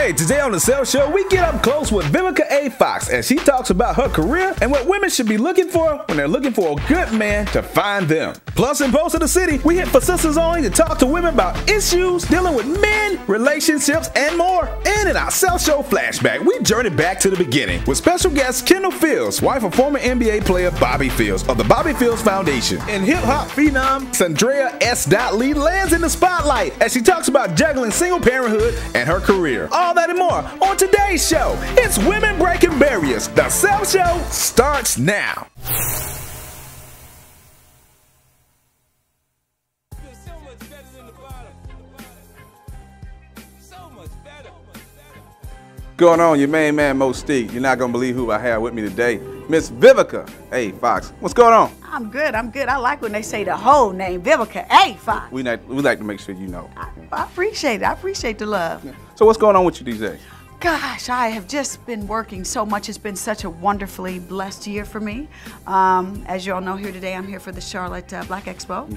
Hey, today on the Self Show, we get up close with Vivica A. Fox as she talks about her career and what women should be looking for when they're looking for a good man to find them. Plus, in Post of the City, we hit for Sisters Only to talk to women about issues dealing with men, relationships, and more. And in our Self Show Flashback, we journey back to the beginning with special guest Kendall Fields, wife of former NBA player Bobby Fields of the Bobby Fields Foundation. And hip-hop phenom Sandra S. Lee lands in the spotlight as she talks about juggling single parenthood and her career. All that and more on today's show. It's Women Breaking Barriers. The Self Show starts now. Going on, your main man, Mystique. You're not going to believe who I have with me today. Miss Vivica A. Fox. What's going on? I'm good. I like when they say the whole name, Vivica A. Fox. We like to make sure you know. I appreciate it. I appreciate the love. Yeah. So what's going on with you these days? Gosh, I have just been working so much. It's been such a wonderfully blessed year for me. As you all know, here today, I'm here for the Charlotte Black Expo.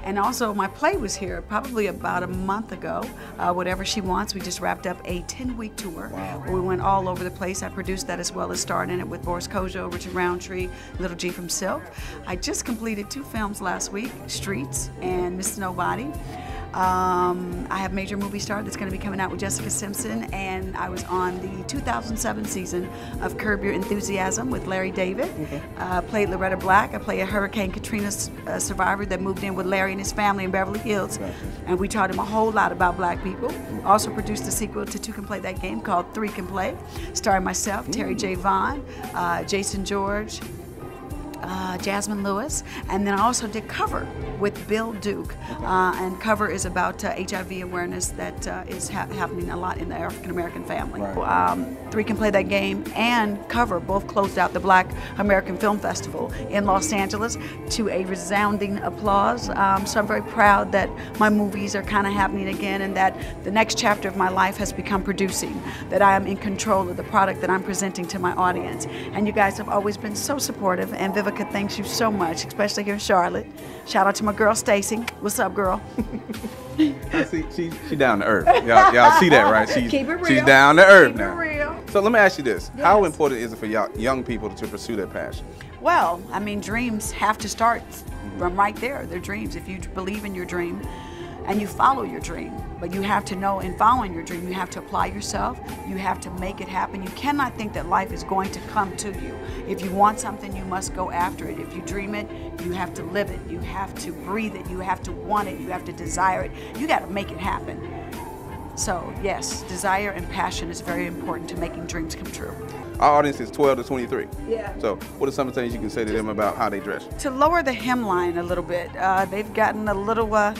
And also, my play was here probably about a month ago. Whatever She Wants. We just wrapped up a 10-week tour. Where we went all over the place. I produced that as well as starred in it with Boris Kojo, Richard Roundtree, Little G from Silk. I just completed 2 films last week, Streets and Mr. Nobody. I have Major Movie Star that's going to be coming out with Jessica Simpson, and I was on the 2007 season of Curb Your Enthusiasm with Larry David. Played Loretta Black. I play a Hurricane Katrina survivor that moved in with Larry and his family in Beverly Hills, and we taught him a whole lot about black people. Also produced a sequel to Two Can Play That Game called Three Can Play, starring myself, Terry J. Vaughn, Jason George, Jasmine Lewis, and then I also did Cover with Bill Duke. And Cover is about HIV awareness that is happening a lot in the African American family. Three Can Play That Game and Cover both closed out the Black American Film Festival in Los Angeles to a resounding applause. So I'm very proud that my movies are kind of happening again, and that the next chapter of my life has become producing, that I am in control of the product that I'm presenting to my audience. And you guys have always been so supportive, and Vivica thanks you so much, especially here in Charlotte. Shout out to my girl Stacy. What's up, girl? She's down to earth. Y'all see that, right? Keep it real. She's down to earth Keep now. it real. So let me ask you this. Yes. How important is it for young people to pursue their passion? Well, I mean, dreams have to start from right there. They're dreams. If you believe in your dream and you follow your dream, but you have to know in following your dream, you have to apply yourself. You have to make it happen. You cannot think that life is going to come to you. If you want something, you must go after it. If you dream it, you have to live it. You have to breathe it. You have to want it. You have to desire it. You got to make it happen. So yes, desire and passion is very important to making dreams come true. Our audience is 12 to 23. Yeah. So what are some of the things you can say to them about how they dress? To lower the hemline a little bit. They've gotten a little,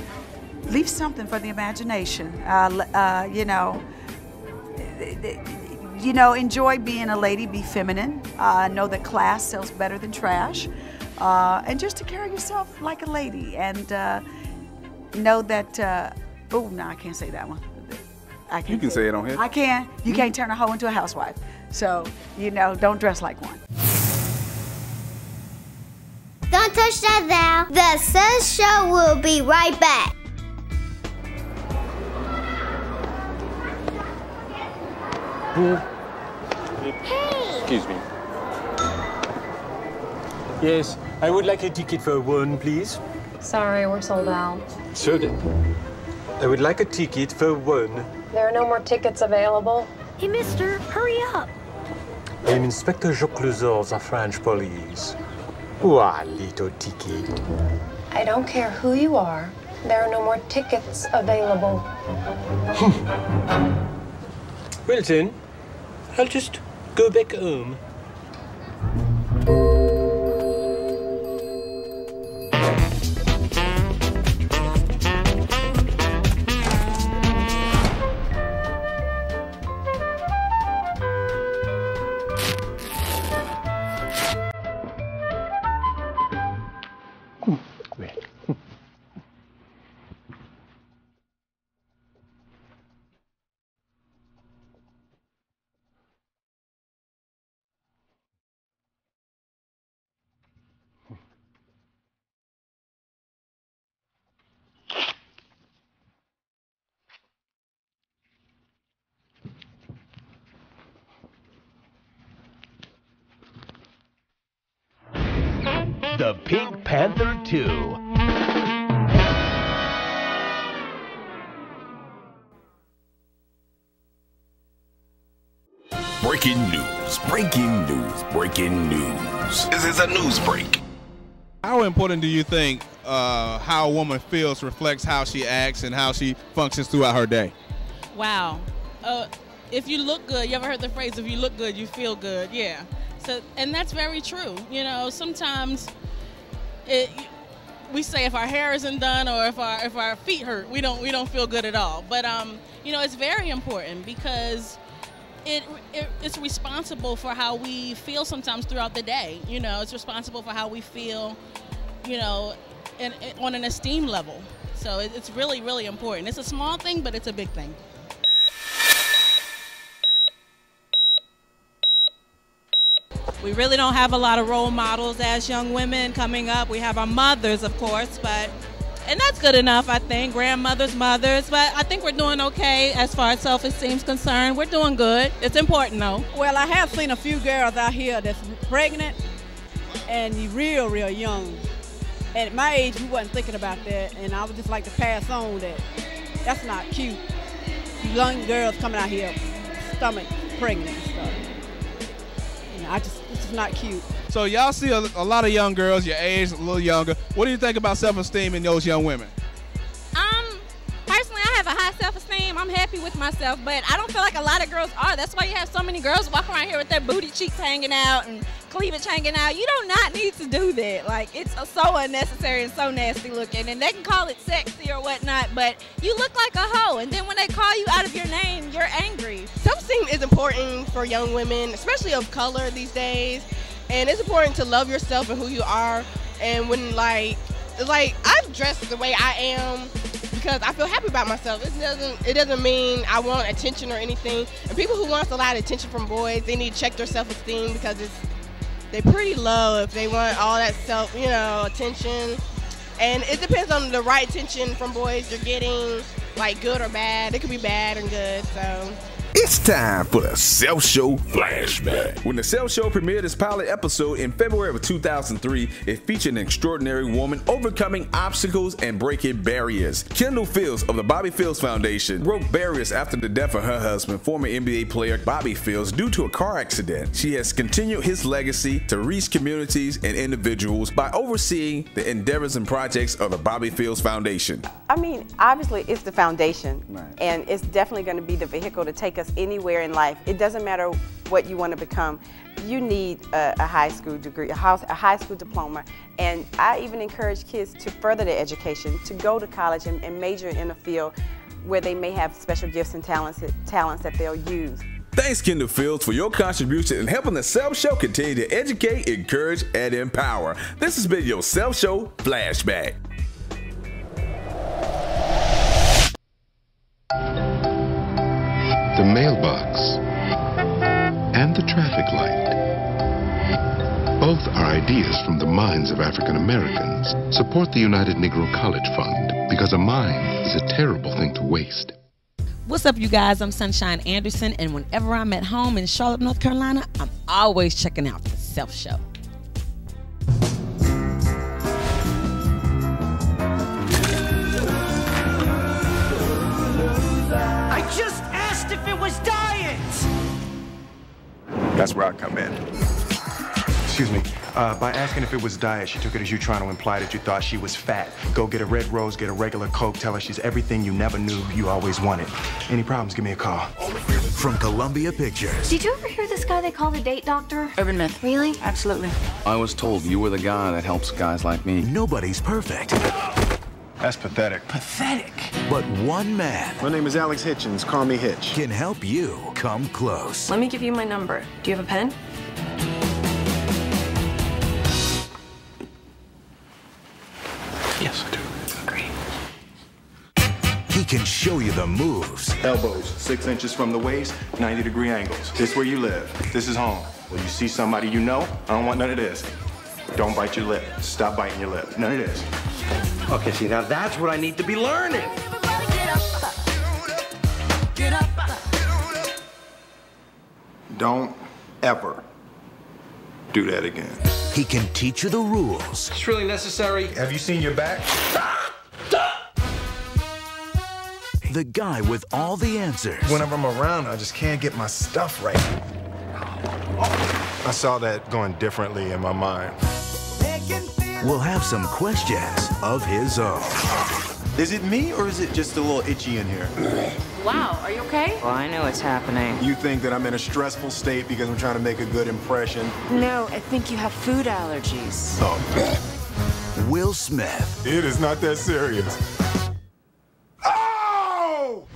leave something for the imagination. Enjoy being a lady, be feminine. Know that class sells better than trash. And just to carry yourself like a lady. And know that, oh, no, I can't say that one. You can say it on here. I can. You can't turn a hoe into a housewife. So, don't dress like one. Don't touch that dial. The Self Show will be right back. Hey! Excuse me. Yes, I would like a ticket for one, please. Sorry, we're sold out. Sold it. I would like a ticket for one. There are no more tickets available. Hey, mister, hurry up. I'm Inspector Jacques Luzor, the French police. One little ticket. I don't care who you are. There are no more tickets available. Well then, I'll just go back home. The Pink Panther 2. Breaking news, breaking news, breaking news. This is a news break. How important do you think how a woman feels reflects how she acts and how she functions throughout her day? Wow. If you look good, you ever heard the phrase, if you look good, you feel good? Yeah. So, and that's very true. You know, sometimes we say if our hair isn't done or if our feet hurt, we don't feel good at all. But you know, it's very important because it's responsible for how we feel sometimes throughout the day. You know, it's responsible for how we feel, you know, on an esteem level. So it's really, really important. It's a small thing, but it's a big thing. We really don't have a lot of role models as young women coming up. We have our mothers, of course, and that's good enough, I think. Grandmothers, mothers, but I think we're doing okay as far as self-esteem is concerned. We're doing good. It's important, though. Well, I have seen a few girls out here that's pregnant and real, real young. And at my age, we wasn't thinking about that, and I would just like to pass on that. That's not cute. You young girls coming out here, stomach pregnant and stuff. You know, it's just not cute. So y'all see a lot of young girls your age, a little younger. What do you think about self-esteem in those young women? Personally, I have a high self-esteem. I'm happy with myself, but I don't feel like a lot of girls are. That's why you have so many girls walking around here with their booty cheeks hanging out and cleavage hanging out. You do not need to do that. Like, it's so unnecessary and so nasty looking, and they can call it sexy or whatnot, but you look like a hoe, and then when they call you out of your name, you're angry. Self-esteem is important for young women, especially of color these days. And it's important to love yourself and who you are. And when I've dressed the way I am because I feel happy about myself. It doesn't mean I want attention or anything. And people who want a lot of attention from boys, they need to check their self-esteem because they're pretty low if they want all that attention. And it depends on the right attention from boys you're getting, like good or bad. It could be bad and good, so. It's time for the Self Show Flashback. When the Self Show premiered its pilot episode in February of 2003, it featured an extraordinary woman overcoming obstacles and breaking barriers. Kendall Fields of the Bobby Fields Foundation broke barriers after the death of her husband, former NBA player Bobby Fields, due to a car accident. She has continued his legacy to reach communities and individuals by overseeing the endeavors and projects of the Bobby Fields Foundation. I mean, obviously it's the foundation, and it's definitely going to be the vehicle to take us anywhere in life. It doesn't matter what you want to become. You need a high school degree, a high school diploma, and I even encourage kids to further their education, to go to college and major in a field where they may have special gifts and talents that they'll use. Thanks, Kendall Fields, for your contribution in helping the Self Show continue to educate, encourage, and empower. This has been your Self Show Flashback. The mailbox and the traffic light. Both are ideas from the minds of African Americans. Support the United Negro College Fund, because a mind is a terrible thing to waste. What's up, you guys? I'm Sunshine Anderson, and whenever I'm at home in Charlotte, North Carolina, I'm always checking out the Self Show. I just asked if it was diet! That's where I come in. Excuse me. By asking if it was diet, she took it as you trying to imply that you thought she was fat. Go get a red rose, get a regular Coke, tell her she's everything you never knew you always wanted. Any problems, give me a call. From Columbia Pictures. Did you ever hear this guy they call the date doctor? Urban myth. Really? Absolutely. I was told you were the guy that helps guys like me. Nobody's perfect. That's pathetic. Pathetic. But one man. My name is Alex Hitchens. Call me Hitch. Can help you come close. Let me give you my number. Do you have a pen? Yes, I do. Great. He can show you the moves. Elbows, 6 inches from the waist, 90-degree angles. This is where you live. This is home. When you see somebody you know, I don't want none of this. Don't bite your lip. Stop biting your lip. None of this. Okay, see, now that's what I need to be learning. Don't ever do that again. He can teach you the rules. It's really necessary. Have you seen your back? The guy with all the answers. Whenever I'm around, I just can't get my stuff right. I saw that going differently in my mind. Will have some questions of his own. Is it me, or is it just a little itchy in here? Wow, are you okay? Well, I know what's happening. You think that I'm in a stressful state because I'm trying to make a good impression? No, I think you have food allergies. Oh. Will Smith. It is not that serious. Oh!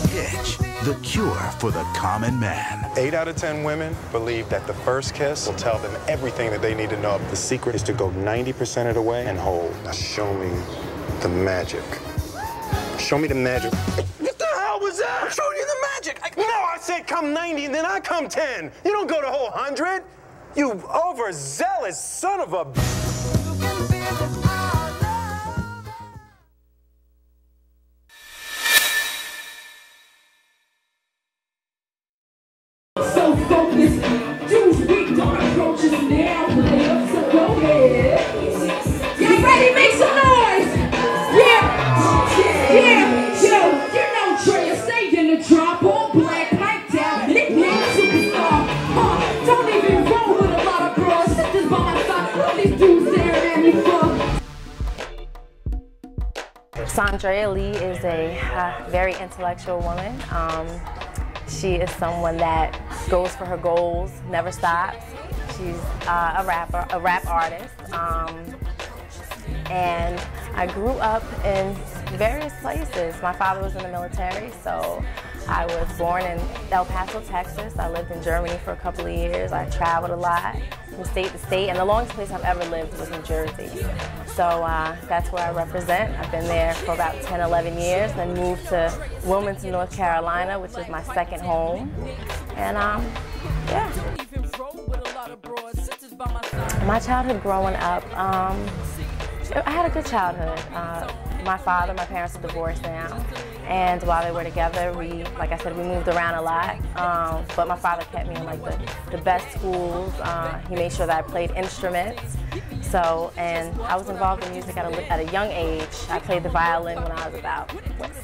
Hitch, the cure for the common man. 8 out of 10 women believe that the first kiss will tell them everything that they need to know. The secret is to go 90% of the way and hold. Now show me the magic. Show me the magic. What the hell was that? I'm showing you the magic. No, I said come 90 and then I come 10. You don't go the whole 100. You overzealous son of a... So focused, dudes weak, don't approach us now, player, so go ahead. Y'all ready? Make some noise! Yeah, yo, you know Trey, stay in the drop, all black, piped out, nickname superstar. Don't even roll with a lot of bros, sisters by my side, all these dudes staring at me for. Sandra Lee is a very intellectual woman. She is someone that goes for her goals, never stops. She's a rap artist. And I grew up in various places. My father was in the military, so I was born in El Paso, Texas. I lived in Germany for a couple of years. I traveled a lot from state to state, and the longest place I've ever lived was New Jersey. So that's where I represent. I've been there for about 10, 11 years, then moved to Wilmington, North Carolina, which is my second home. And yeah. My childhood growing up, I had a good childhood. My parents are divorced now, and while they were together, like I said, we moved around a lot, but my father kept me in like the best schools. He made sure that I played instruments, and I was involved in music at a young age. I played the violin when I was about,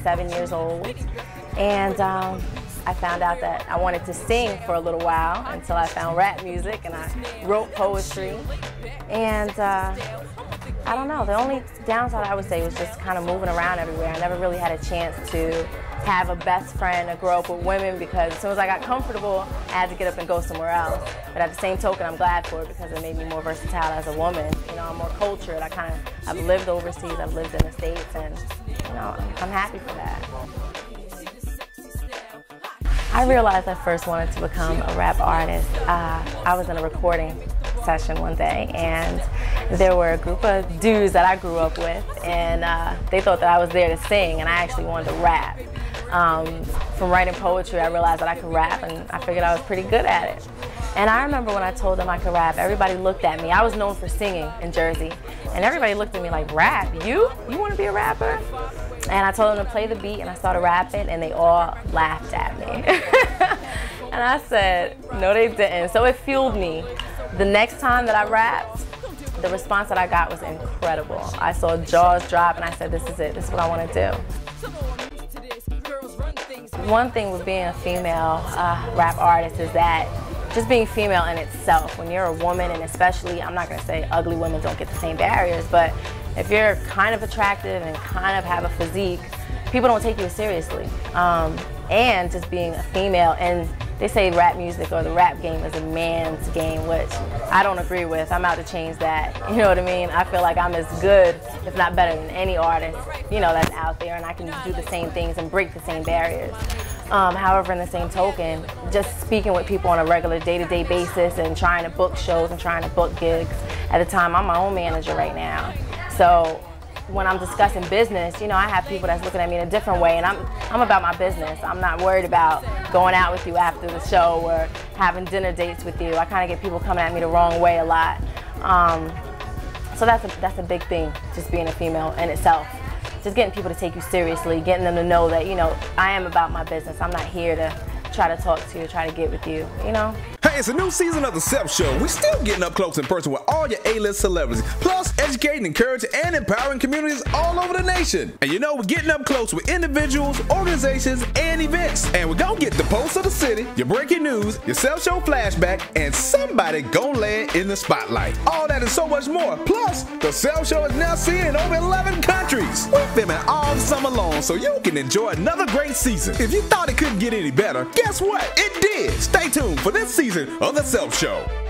7 years old, and I found out that I wanted to sing for a little while until I found rap music, and I wrote poetry, and I don't know, the only downside I would say was just kind of moving around everywhere. I never really had a chance to have a best friend or grow up with women, because as soon as I got comfortable, I had to get up and go somewhere else. But at the same token, I'm glad for it because it made me more versatile as a woman. You know, I'm more cultured. I've lived overseas, I've lived in the States, and you know, I'm happy for that. I realized I first wanted to become a rap artist. I was in a recording session one day, and there were a group of dudes that I grew up with, and they thought that I was there to sing, and I actually wanted to rap. From writing poetry, I realized that I could rap, and I figured I was pretty good at it. And I remember when I told them I could rap, everybody looked at me. I was known for singing in Jersey, and everybody looked at me like, rap? You want to be a rapper? And I told them to play the beat, and I started rapping, and they all laughed at me. And I said, no, they didn't. So it fueled me. The next time that I rapped, the response that I got was incredible. I saw jaws drop, and I said, this is it. This is what I want to do. One thing with being a female rap artist is that just being female in itself, when you're a woman, and especially, I'm not going to say ugly women don't get the same barriers, but if you're kind of attractive and kind of have a physique, people don't take you as seriously. And just being a female, and they say rap music or the rap game is a man's game, which I don't agree with. I'm out to change that. You know what I mean? I feel like I'm as good, if not better than any artist, you know, that's out there, and I can do the same things and break the same barriers. However, in the same token, just speaking with people on a regular day-to-day basis and trying to book shows and trying to book gigs. At the time, I'm my own manager right now. So when I'm discussing business, you know, I have people that's looking at me in a different way, and I'm about my business. I'm not worried about going out with you after the show or having dinner dates with you. I kind of get people coming at me the wrong way a lot. So that's a big thing, just being a female in itself. Just getting people to take you seriously, getting them to know that, you know, I am about my business. I'm not here to try to talk to you, try to get with you, you know? Hey Hey, it's a new season of The Self Show. We still getting up close in person with all your A-list celebrities, plus educating, encouraging, and empowering communities all over the nation. And you know, we're getting up close with individuals, organizations, and events. And we're gonna get the pulse of the city, your breaking news, your Self Show flashback, and somebody gonna land in the spotlight. All that and so much more. Plus, The Self Show is now seen in over 11 countries. We're filming all summer long so you can enjoy another great season. If you thought it couldn't get any better, guess what? It did. Stay tuned for this season of The Self Show.